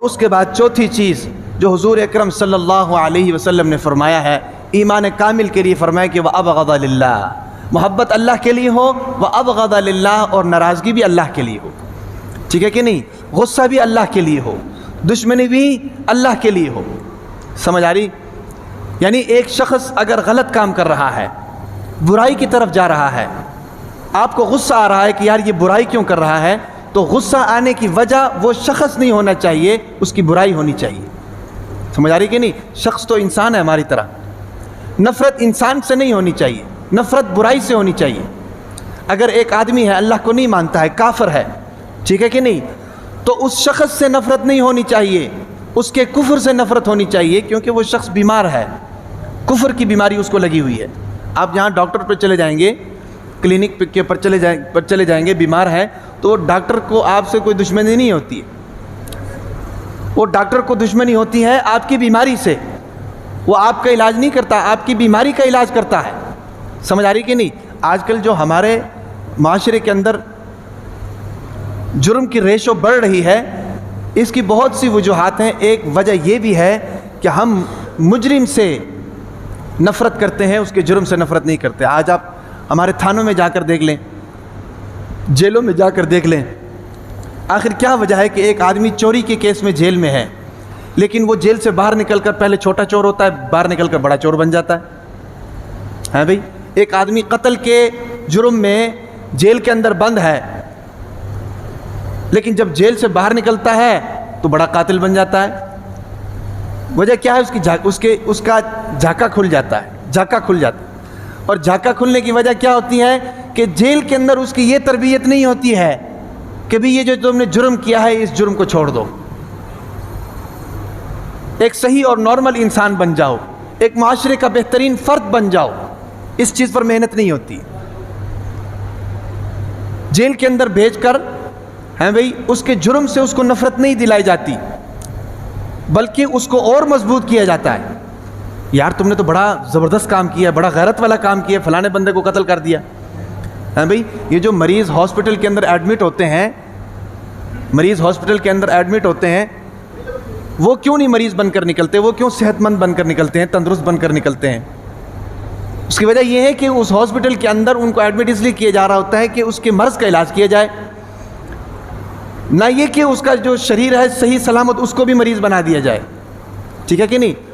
اس کے بعد چوتھی چیز جو حضور اکرم صلی اللہ علیہ وسلم نے فرمایا ہے ایمان کامل کے لیے، فرمایا کہ وَأَبْغَضَ لِلَّهِ، محبت اللہ کے لیے ہو، وَأَبْغَضَ لِلَّهِ، اور ناراضگی بھی اللہ کے لیے ہو، ٹھیک ہے کہ نہیں، غصہ بھی اللہ کے لیے ہو، دشمنی بھی اللہ کے لیے ہو. سمجھ آ رہی؟ یعنی ایک شخص اگر غلط کام کر رہا ہے، برائی کی طرف جا رہا ہے، آپ کو غصہ آ رہا ہے کہ یار یہ برائی کیوں کر رہا ہے، تو غصہ آنے کی وجہ وہ شخص نہیں ہونا چاہیے، اس کی برائی ہونی چاہیے. سمجھ آ رہی کہ نہیں؟ شخص تو انسان ہے ہماری طرح. نفرت انسان سے نہیں ہونی چاہیے، نفرت برائی سے ہونی چاہیے. اگر ایک آدمی ہے اللہ کو نہیں مانتا ہے، کافر ہے، ٹھیک ہے کہ نہیں، تو اس شخص سے نفرت نہیں ہونی چاہیے، اس کے کفر سے نفرت ہونی چاہیے، کیونکہ وہ شخص بیمار ہے، کفر کی بیماری اس کو لگی ہوئی ہے. آپ جہاں ڈاکٹر پہ چلے جائیں گے، کلینک کے پر چلے جائیں گے، بیمار ہے، تو ڈاکٹر کو آپ سے کوئی دشمنی نہیں ہوتی ہے، وہ ڈاکٹر کو دشمنی ہوتی ہے آپ کی بیماری سے. وہ آپ کا علاج نہیں کرتا، آپ کی بیماری کا علاج کرتا ہے. سمجھ آ رہی کہ نہیں؟ آج کل جو ہمارے معاشرے کے اندر جرم کی ریشو بڑھ رہی ہے، اس کی بہت سی وجوہات ہیں. ایک وجہ یہ بھی ہے کہ ہم مجرم سے نفرت کرتے ہیں، اس کے جرم سے نفرت نہیں کرتے. آج آپ ہمارے تھانوں میں جا کر دیکھ لیں، جیلوں میں جا کر دیکھ لیں، آخر کیا وجہ ہے کہ ایک آدمی چوری کے کیس میں جیل میں ہے، لیکن وہ جیل سے باہر نکل کر پہلے چھوٹا چور ہوتا ہے، باہر نکل کر بڑا چور بن جاتا ہے بھائی. ایک آدمی قتل کے جرم میں جیل کے اندر بند ہے، لیکن جب جیل سے باہر نکلتا ہے تو بڑا قاتل بن جاتا ہے. وجہ کیا ہے؟ اس کا جھاکا کھل جاتا ہے، جھاکا کھل جاتا ہے. اور جھاکا کھلنے کی وجہ کیا ہوتی ہے کہ جیل کے اندر اس کی یہ تربیت نہیں ہوتی ہے کہ بھی یہ جو تم نے جرم کیا ہے اس جرم کو چھوڑ دو، ایک صحیح اور نارمل انسان بن جاؤ، ایک معاشرے کا بہترین فرد بن جاؤ. اس چیز پر محنت نہیں ہوتی. جیل کے اندر بھیج کر بھائی اس کے جرم سے اس کو نفرت نہیں دلائی جاتی، بلکہ اس کو اور مضبوط کیا جاتا ہے. یار تم نے تو بڑا زبردست کام کیا، بڑا غیرت والا کام کیا، فلانے بندے کو قتل کر دیا. بھائی یہ جو مریض ہاسپٹل کے اندر ایڈمٹ ہوتے ہیں، مریض ہاسپٹل کے اندر ایڈمٹ ہوتے ہیں، وہ کیوں نہیں مریض بن کر نکلتے؟ وہ کیوں صحت مند بن کر نکلتے ہیں، تندرست بن کر نکلتے ہیں؟ اس کی وجہ یہ ہے کہ اس ہاسپٹل کے اندر ان کو ایڈمٹ اس لیے کیا جا رہا ہوتا ہے کہ اس کے مرض کا علاج کیا جائے، نہ یہ کہ اس کا جو شریر ہے صحیح سلامت اس کو بھی مریض بنا دیا جائے. ٹھیک ہے کہ نہیں؟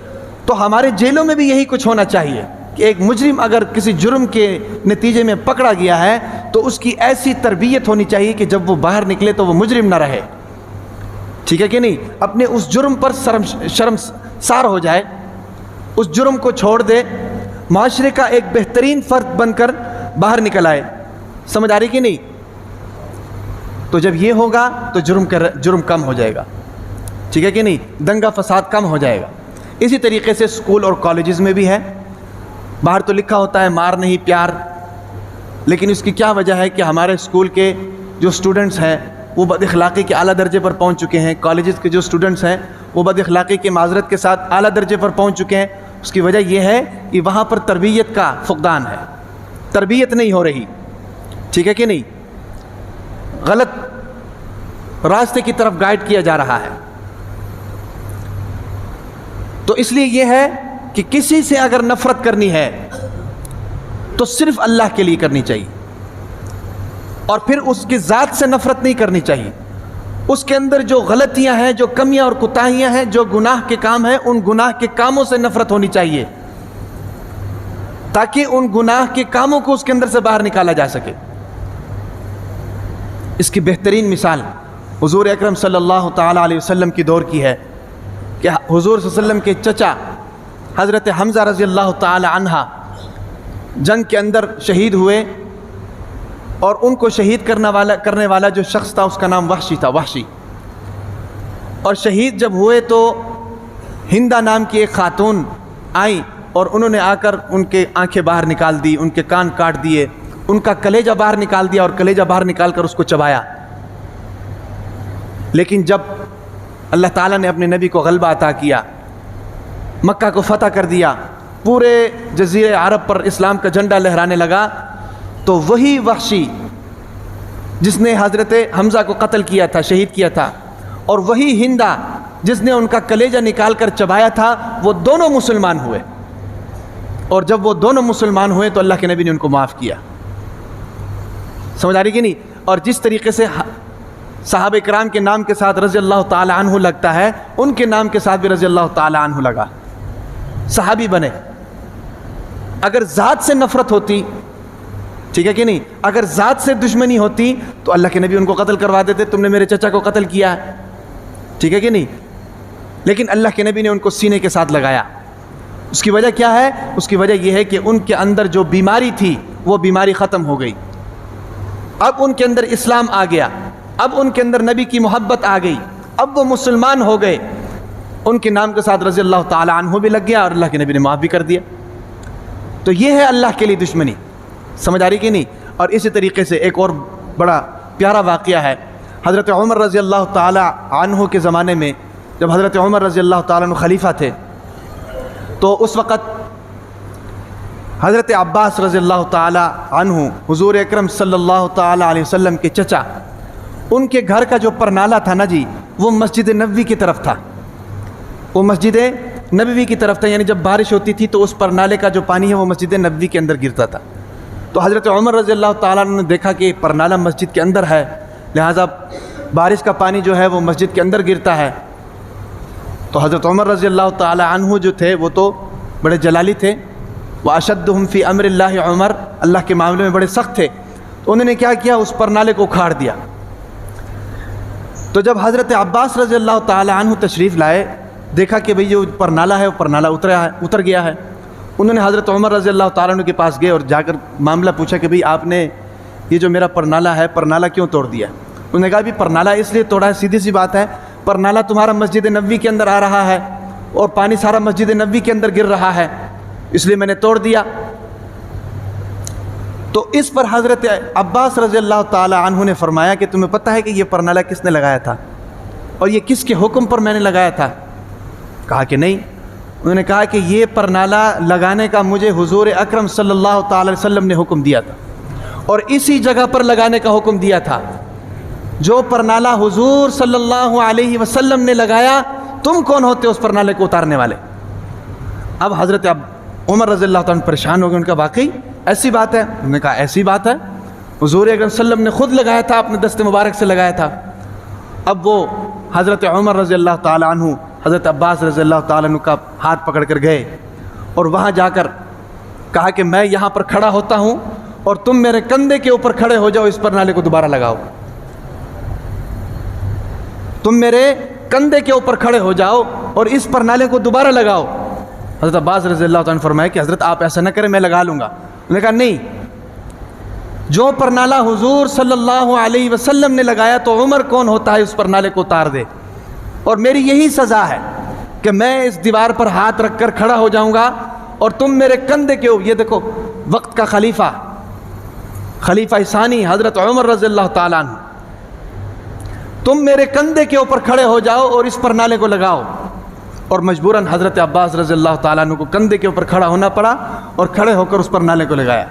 تو ہمارے جیلوں میں بھی یہی کچھ ہونا چاہیے کہ ایک مجرم اگر کسی جرم کے نتیجے میں پکڑا گیا ہے تو اس کی ایسی تربیت ہونی چاہیے کہ جب وہ باہر نکلے تو وہ مجرم نہ رہے. ٹھیک ہے کہ نہیں؟ اپنے اس جرم پر شرمسار ہو جائے، اس جرم کو چھوڑ دے، معاشرے کا ایک بہترین فرد بن کر باہر نکل آئے. سمجھ آ رہی کہ نہیں؟ تو جب یہ ہوگا تو جرم کم ہو جائے گا. ٹھیک ہے کہ نہیں؟ دنگا فساد کم ہو جائے گا. اسی طریقے سے اسکول اور کالجز میں بھی ہے. باہر تو لکھا ہوتا ہے مار نہیں پیار، لیکن اس کی کیا وجہ ہے کہ ہمارے اسکول کے جو اسٹوڈنٹس ہیں وہ بد اخلاقی کے اعلیٰ درجے پر پہنچ چکے ہیں، کالجز کے جو اسٹوڈنٹس ہیں وہ بد اخلاقی کے معذرت کے ساتھ اعلیٰ درجے پر پہنچ چکے ہیں. اس کی وجہ یہ ہے کہ وہاں پر تربیت کا فقدان ہے، تربیت نہیں ہو رہی. ٹھیک ہے کہ نہیں؟ غلط راستے کی طرف گائیڈ کیا جا رہا ہے. تو اس لیے یہ ہے کہ کسی سے اگر نفرت کرنی ہے تو صرف اللہ کے لیے کرنی چاہیے، اور پھر اس کی ذات سے نفرت نہیں کرنی چاہیے. اس کے اندر جو غلطیاں ہیں، جو کمیاں اور کوتاہیاں ہیں، جو گناہ کے کام ہیں، ان گناہ کے کاموں سے نفرت ہونی چاہیے تاکہ ان گناہ کے کاموں کو اس کے اندر سے باہر نکالا جا سکے. اس کی بہترین مثال حضور اکرم صلی اللہ تعالیٰ علیہ وسلم کی دور کی ہے کہ حضور صلی اللہ علیہ وسلم کے چچا حضرت حمزہ رضی اللہ تعالی عنہ جنگ کے اندر شہید ہوئے، اور ان کو شہید کرنے والا جو شخص تھا اس کا نام وحشی تھا، وحشی. اور شہید جب ہوئے تو ہندا نام کی ایک خاتون آئیں اور انہوں نے آ کر ان کے آنکھیں باہر نکال دی، ان کے کان کاٹ دیے، ان کا کلیجہ باہر نکال دیا اور کلیجہ باہر نکال کر اس کو چبایا. لیکن جب اللہ تعالیٰ نے اپنے نبی کو غلبہ عطا کیا، مکہ کو فتح کر دیا، پورے جزیرے عرب پر اسلام کا جھنڈا لہرانے لگا، تو وہی وحشی جس نے حضرت حمزہ کو قتل کیا تھا، شہید کیا تھا، اور وہی ہندا جس نے ان کا کلیجہ نکال کر چبایا تھا، وہ دونوں مسلمان ہوئے، اور جب وہ دونوں مسلمان ہوئے تو اللہ کے نبی نے ان کو معاف کیا۔ سمجھ آ رہی کہ نہیں؟ اور جس طریقے سے صحابہ کرام کے نام کے ساتھ رضی اللہ تعالی عنہ لگتا ہے، ان کے نام کے ساتھ بھی رضی اللہ تعالی عنہ لگا، صحابی بنے۔ اگر ذات سے نفرت ہوتی، ٹھیک ہے کہ نہیں، اگر ذات سے دشمنی ہوتی تو اللہ کے نبی ان کو قتل کروا دیتے، تم نے میرے چچا کو قتل کیا ہے، ٹھیک ہے کہ نہیں؟ لیکن اللہ کے نبی نے ان کو سینے کے ساتھ لگایا۔ اس کی وجہ کیا ہے؟ اس کی وجہ یہ ہے کہ ان کے اندر جو بیماری تھی وہ بیماری ختم ہو گئی، اب ان کے اندر اسلام آ گیا، اب ان کے اندر نبی کی محبت آ گئی، اب وہ مسلمان ہو گئے، ان کے نام کے ساتھ رضی اللہ تعالی عنہ بھی لگ گیا اور اللہ کے نبی نے معاف بھی کر دیا۔ تو یہ ہے اللہ کے لیے دشمنی، سمجھ آ رہی کہ نہیں؟ اور اسی طریقے سے ایک اور بڑا پیارا واقعہ ہے، حضرت عمر رضی اللہ تعالی عنہ کے زمانے میں جب حضرت عمر رضی اللہ تعالیٰ عنہ خلیفہ تھے تو اس وقت حضرت عباس رضی اللہ تعالی عنہ حضور اکرم صلی اللہ تعالی علیہ وسلم کے چچا، ان کے گھر کا جو پرنالہ تھا نا جی، وہ مسجد نبوی کی طرف تھا، وہ مسجد نبوی کی طرف تھا، یعنی جب بارش ہوتی تھی تو اس پرنالے کا جو پانی ہے وہ مسجد نبوی کے اندر گرتا تھا۔ تو حضرت عمر رضی اللہ تعالیٰ عنہ نے دیکھا کہ پرنالہ مسجد کے اندر ہے، لہٰذا بارش کا پانی جو ہے وہ مسجد کے اندر گرتا ہے۔ تو حضرت عمر رضی اللہ تعالی عنہ جو تھے وہ تو بڑے جلالی تھے، وَأَشَدُّهُمْ فِي أَمْرِ اللَّهِ عمر، اللہ کے معاملے میں بڑے سخت تھے، تو انہوں نے کیا کیا؟ اس پرنالے کو اکھاڑ دیا۔ تو جب حضرت عباس رضی اللہ تعالی عنہ تشریف لائے، دیکھا کہ بھئی جو پرنالہ ہے وہ پرنالہ اتر گیا ہے، انہوں نے حضرت عمر رضی اللہ تعالی عنہ کے پاس گئے اور جا کر معاملہ پوچھا کہ بھئی آپ نے یہ جو میرا پرنالہ ہے، پرنالہ کیوں توڑ دیا؟ انہوں نے کہا بھی پرنالہ اس لیے توڑا ہے، سیدھی سی بات ہے، پرنالہ تمہارا مسجد نبوی کے اندر آ رہا ہے اور پانی سارا مسجد نبوی کے اندر گر رہا ہے، اس لیے میں نے توڑ دیا۔ تو اس پر حضرت عباس رضی اللہ تعالی عنہ نے فرمایا کہ تمہیں پتہ ہے کہ یہ پرنالہ کس نے لگایا تھا اور یہ کس کے حکم پر میں نے لگایا تھا؟ کہا کہ نہیں۔ انہوں نے کہا کہ یہ پرنالہ لگانے کا مجھے حضور اکرم صلی اللہ تعالی علیہ وسلم نے حکم دیا تھا اور اسی جگہ پر لگانے کا حکم دیا تھا، جو پرنالہ حضور صلی اللہ علیہ وسلم نے لگایا، تم کون ہوتے اس پرنالے کو اتارنے والے؟ اب حضرت عمر رضی اللہ تعالیٰ پریشان ہو گئے، ان کا واقعی ایسی بات ہے؟ انہوں نے کہا ایسی بات ہے، حضور اکرم صلی اللہ علیہ وسلم نے خود لگایا تھا، اپنے دست مبارک سے لگایا تھا۔ اب وہ حضرت عمر رضی اللہ تعالیٰ عنہ حضرت عباس رضی اللہ تعالیٰ عنہ کا ہاتھ پکڑ کر گئے اور وہاں جا کر کہا کہ میں یہاں پر کھڑا ہوتا ہوں اور تم میرے کندھے کے اوپر کھڑے ہو جاؤ، اس پرنالے کو دوبارہ لگاؤ، تم میرے کندھے کے اوپر کھڑے ہو جاؤ اور اس پرنالے کو دوبارہ لگاؤ۔ حضرت عباس رضی اللہ تعالیٰ نے فرمایا کہ حضرت آپ ایسا نہ کریں، میں لگا لوں گا۔ انہوں نے کہا نہیں، جو پرنالہ حضور صلی اللہ علیہ وسلم نے لگایا تو عمر کون ہوتا ہے اس پرنالے کو اتار دے، اور میری یہی سزا ہے کہ میں اس دیوار پر ہاتھ رکھ کر کھڑا ہو جاؤں گا اور تم میرے کندھے کے اوپر، یہ دیکھو وقت کا خلیفہ ثانی حضرت عمر رضی اللہ تعالیٰ عنہ، تم میرے کندھے کے اوپر کھڑے ہو جاؤ اور اس پرنالے کو لگاؤ، اور مجبوراً حضرت عباس رضی اللہ تعالیٰ عنہ کو کندھے کے اوپر کھڑا ہونا پڑا اور کھڑے ہو کر اس پرنالے کو لگایا۔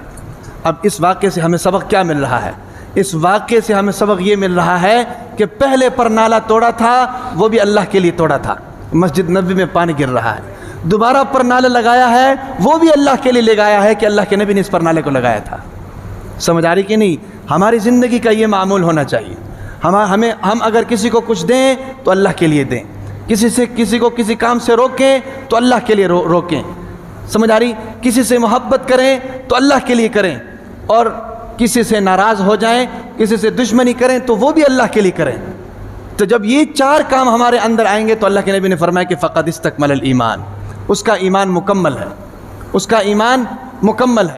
اب اس واقعے سے ہمیں سبق کیا مل رہا ہے؟ اس واقعے سے ہمیں سبق یہ مل رہا ہے کہ پہلے پرنالہ توڑا تھا وہ بھی اللہ کے لیے توڑا تھا، مسجد نبوی میں پانی گر رہا ہے، دوبارہ پرنالہ لگایا ہے وہ بھی اللہ کے لیے لگایا ہے کہ اللہ کے نبی نے اس پرنالے کو لگایا تھا۔ سمجھ آ رہی کہ نہیں؟ ہماری زندگی کا یہ معمول ہونا چاہیے، ہم اگر کسی کو کچھ دیں تو اللہ کے لیے دیں، کسی کو کسی کام سے روکیں تو اللہ کے لیے روکیں، سمجھ آ رہی؟ کسی سے محبت کریں تو اللہ کے لیے کریں، اور کسی سے ناراض ہو جائیں، کسی سے دشمنی کریں تو وہ بھی اللہ کے لیے کریں۔ تو جب یہ چار کام ہمارے اندر آئیں گے تو اللہ کے نبی نے فرمایا کہ فقد استکمل الایمان، اس کا ایمان مکمل ہے، اس کا ایمان مکمل ہے۔